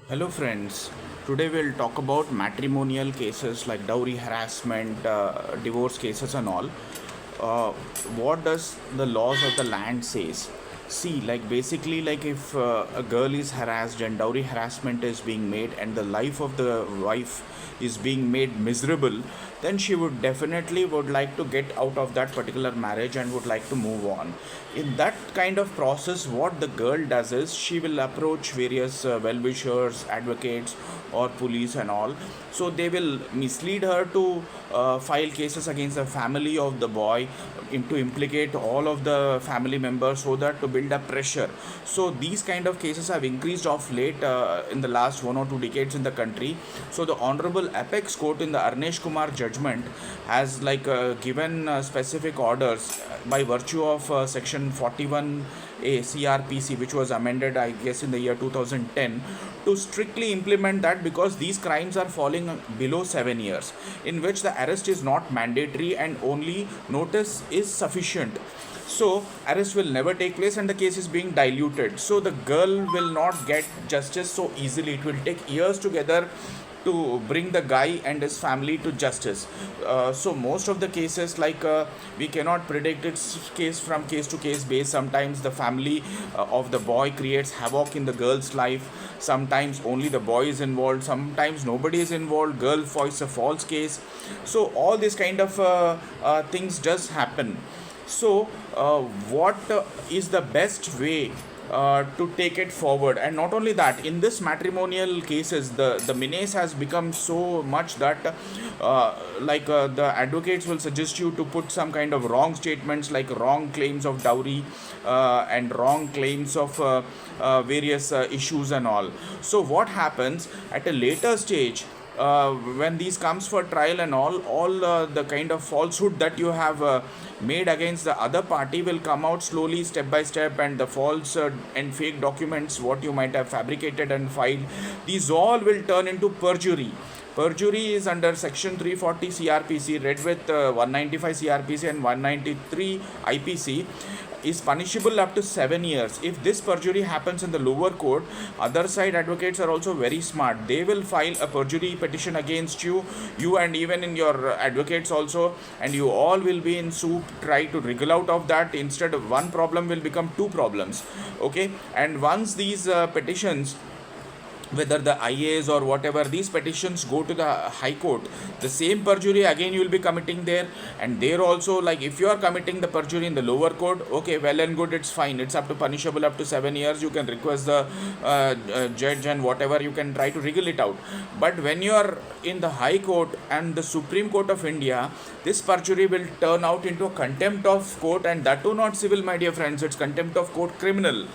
Hello, friends. Today we'll talk about matrimonial cases like dowry harassment, divorce cases, and all. Uh, what does the laws of the land says? See, like basically, like if a girl is harassed and dowry harassment is being made, and the life of the wife is being made miserable, then she would definitely would like to get out of that particular marriage and would like to move on. In that kind of process, what the girl does is she will approach various well-wishers, advocates, or police and all. So they will mislead her to file cases against the family of the boy, to implicate all of the family members, so that to build up pressure. So these kind of cases have increased of late in the last 1 or 2 decades in the country. So the honorable apex court in the Arnesh Kumar judgment has given specific orders by virtue of section 41A CRPC, which was amended, I guess, in the year 2010, to strictly implement that, because these crimes are falling below 7 years, in which the arrest is not mandatory and only notice is sufficient. So arrest will never take place and the case is being diluted. So the girl will not get justice so easily. It will take years together to bring the guy and his family to justice. So most of the cases, we cannot predict its case from case to case base. Sometimes the family of the boy creates havoc in the girl's life. Sometimes only the boy is involved. Sometimes nobody is involved. Girl files a false case. So all these kind of things just happen. So what is the best way to take it forward? And not only that, in this matrimonial cases, the menace has become so much that the advocates will suggest you to put some kind of wrong statements, like wrong claims of dowry and wrong claims of various issues and all. So what happens at a later stage, when these comes for trial and all the kind of falsehood that you have made against the other party will come out slowly, step by step, and the false and fake documents what you might have fabricated and filed, these all will turn into perjury. Perjury is under section 340 CRPC, read with 195 CRPC and 193 IPC, is punishable up to 7 years. If this perjury happens in the lower court, other side advocates are also very smart. They will file a perjury petition against you and even in your advocates also, and you all will be in soup, try to wriggle out of that. Instead of one problem will become two problems. Okay, and once these petitions, whether the IAs or whatever, these petitions go to the high court, the same perjury again you will be committing there. And there also, like if you are committing the perjury in the lower court, okay, well and good, it's fine, it's up to punishable up to 7 years. You can request the judge and whatever, you can try to wriggle it out. But when you are in the high court and the Supreme Court of India, this perjury will turn out into a contempt of court, and that too not civil, my dear friends, it's contempt of court criminal.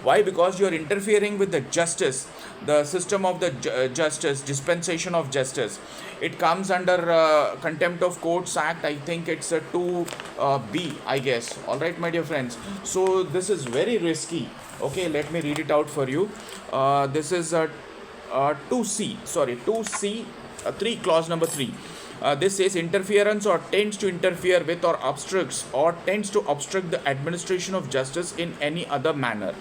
Why? Because you are interfering with the justice, the system of the justice, dispensation of justice. It comes under contempt of courts act, I think it's a 2B, I guess. All right, my dear friends, so this is very risky. Okay, let me read it out for you. This is 2C, sorry, 2C, 3, clause number 3. This says interference or tends to interfere with or obstructs or tends to obstruct the administration of justice in any other manner.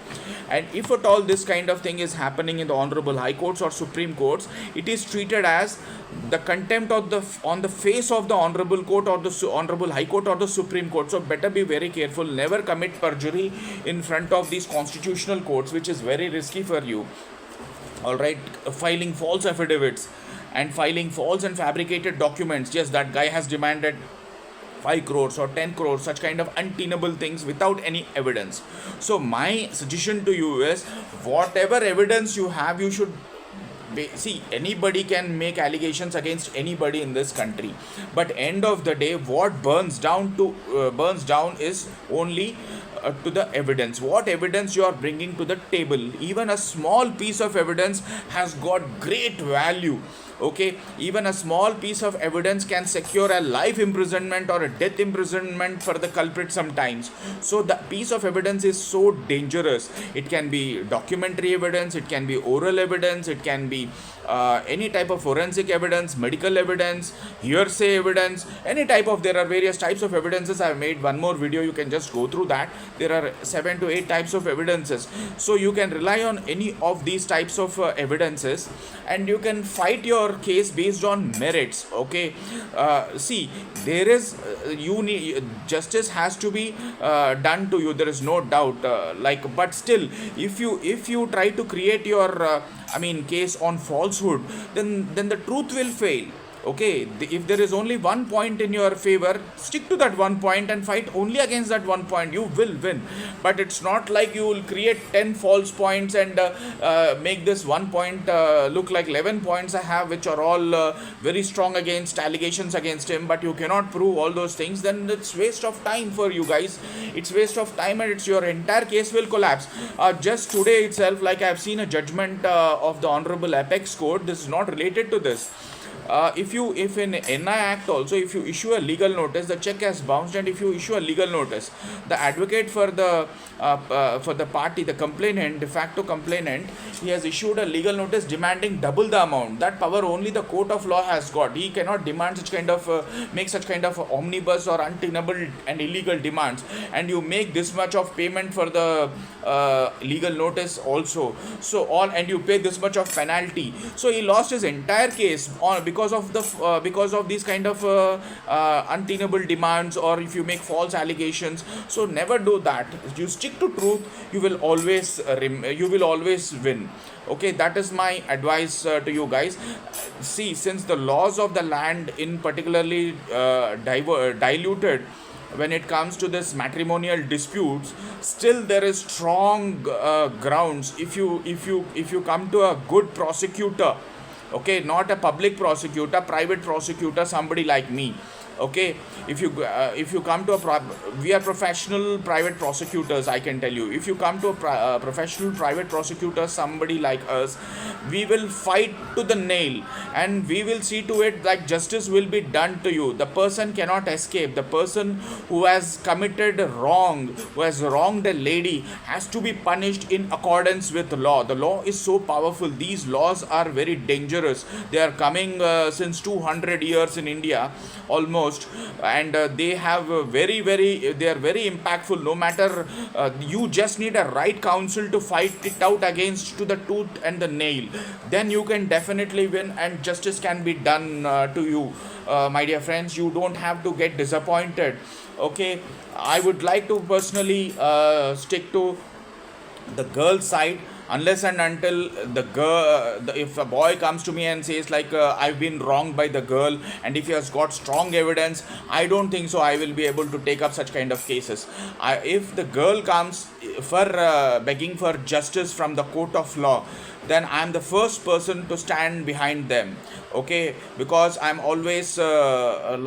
And if at all this kind of thing is happening in the honorable high courts or supreme courts, it is treated as the contempt of the on the face of the honorable court or the honorable high court or the supreme court. So better be very careful. Never commit perjury in front of these constitutional courts, which is very risky for you. All right, filing false affidavits and filing false and fabricated documents. Yes, that guy has demanded 5 crores or 10 crores, such kind of untenable things without any evidence. So my suggestion to you is, whatever evidence you have, you should see. Anybody can make allegations against anybody in this country, but end of the day, what burns down is only to the evidence. What evidence you are bringing to the table? Even a small piece of evidence has got great value. Okay, even a small piece of evidence can secure a life imprisonment or a death imprisonment for the culprit sometimes. So the piece of evidence is so dangerous. It can be documentary evidence, it can be oral evidence, it can be any type of forensic evidence, medical evidence, hearsay evidence, any type of, there are various types of evidences. I have made one more video, you can just go through that. There are 7 to 8 types of evidences, so you can rely on any of these types of evidences, and you can fight your case based on merits. Okay, see, there is you need, justice has to be done to you, there is no doubt, but still, if you try to create your case on falsehood, then the truth will fail. Okay, if there is only one point in your favor, stick to that one point and fight only against that one point, you will win. But it's not like you will create 10 false points and make this one point look like 11 points I have, which are all very strong against allegations against him, but you cannot prove all those things. Then it's waste of time for you guys, it's waste of time, and it's your entire case will collapse. Just today itself, like I have seen a judgment of the Honorable Apex Court. This is not related to this. If in NI Act also, if you issue a legal notice, the check has bounced, and if you issue a legal notice, the advocate for the party, the complainant, de facto complainant, he has issued a legal notice demanding double the amount. That power only the court of law has got. He cannot demand such kind of make such kind of omnibus or untenable and illegal demands, and you make this much of payment for the legal notice also, and you pay this much of penalty. So he lost his entire case because of these kind of untenable demands, or if you make false allegations. So never do that. You stick to truth, you will always win. Okay, that is my advice to you guys. See, since the laws of the land in particularly diluted when it comes to this matrimonial disputes, still there is strong grounds. If you come to a good prosecutor, okay, not a public prosecutor, private prosecutor, somebody like me, okay, if you come to we are professional private prosecutors, I can tell you. If you come to a professional private prosecutor, somebody like us, we will fight to the nail, and we will see to it that justice will be done to you. The person cannot escape. The person who has committed wrong, who has wronged a lady, has to be punished in accordance with the law. The law is so powerful. These laws are very dangerous. They are coming since 200 years in India almost, and they have they are very impactful. No matter, you just need a right counsel to fight it out against to the tooth and the nail, then you can definitely win, and justice can be done to you. My dear friends, you don't have to get disappointed. Okay, I would like to personally stick to the girl side, unless and until if a boy comes to me and says like, I've been wronged by the girl, and if he has got strong evidence, I don't think so I will be able to take up such kind of cases. If the girl comes for begging for justice from the court of law, then I am the first person to stand behind them. Okay, because I'm always my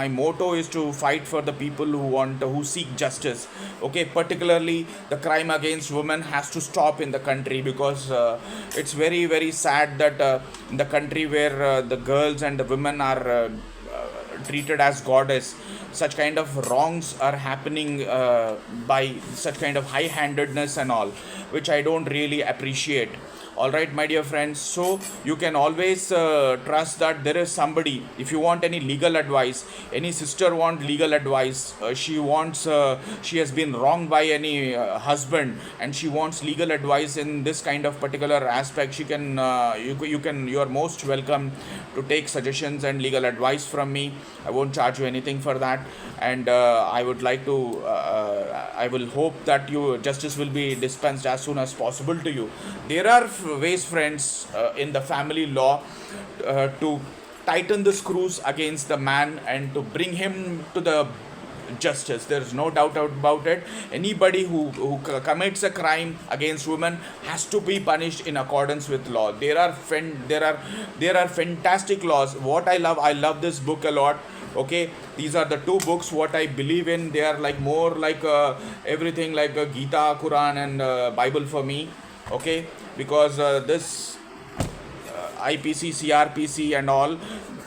motto is to fight for the people who seek justice. Okay, particularly the crime against women has to stop in the country, because it's very, very sad that in the country where the girls and the women are treated as goddess, such kind of wrongs are happening by such kind of high-handedness and all, which I don't really appreciate. Alright, my dear friends, so you can always trust that there is somebody. If you want any legal advice, any sister want legal advice, she has been wronged by any husband, and she wants legal advice in this kind of particular aspect, she can you are most welcome to take suggestions and legal advice from me. I won't charge you anything for that, and I would like to I will hope that justice will be dispensed as soon as possible to you. There are ways, friends, in the family law to tighten the screws against the man and to bring him to the justice. There is no doubt about it. Anybody who commits a crime against women has to be punished in accordance with law. There are fantastic laws. What I love this book a lot. Okay, these are the two books what I believe in. They are like more like everything like Gita, Quran, and Bible for me. Okay, because this IPC, CRPC, and all.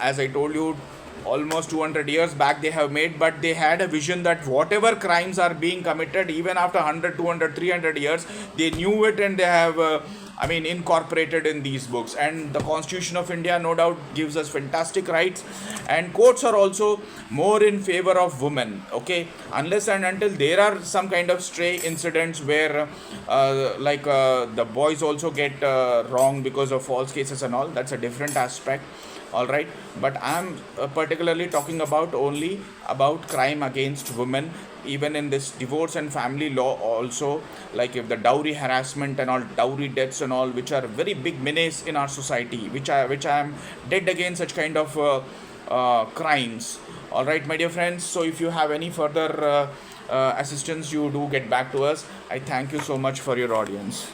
As I told you, almost 200 years back they have made, but they had a vision that whatever crimes are being committed, even after 100, 200, 300 years, they knew it, and they have incorporated in these books. And the Constitution of India, no doubt, gives us fantastic rights, and courts are also more in favor of women. Okay, unless and until there are some kind of stray incidents where the boys also get wrong because of false cases and all, that's a different aspect. All right, but I'm particularly talking about only about crime against women. Even in this divorce and family law also, like if the dowry harassment and all, dowry deaths and all, which are very big menace in our society, which I am dead against such kind of crimes. All right, my dear friends, so if you have any further assistance, you do get back to us. I thank you so much for your audience.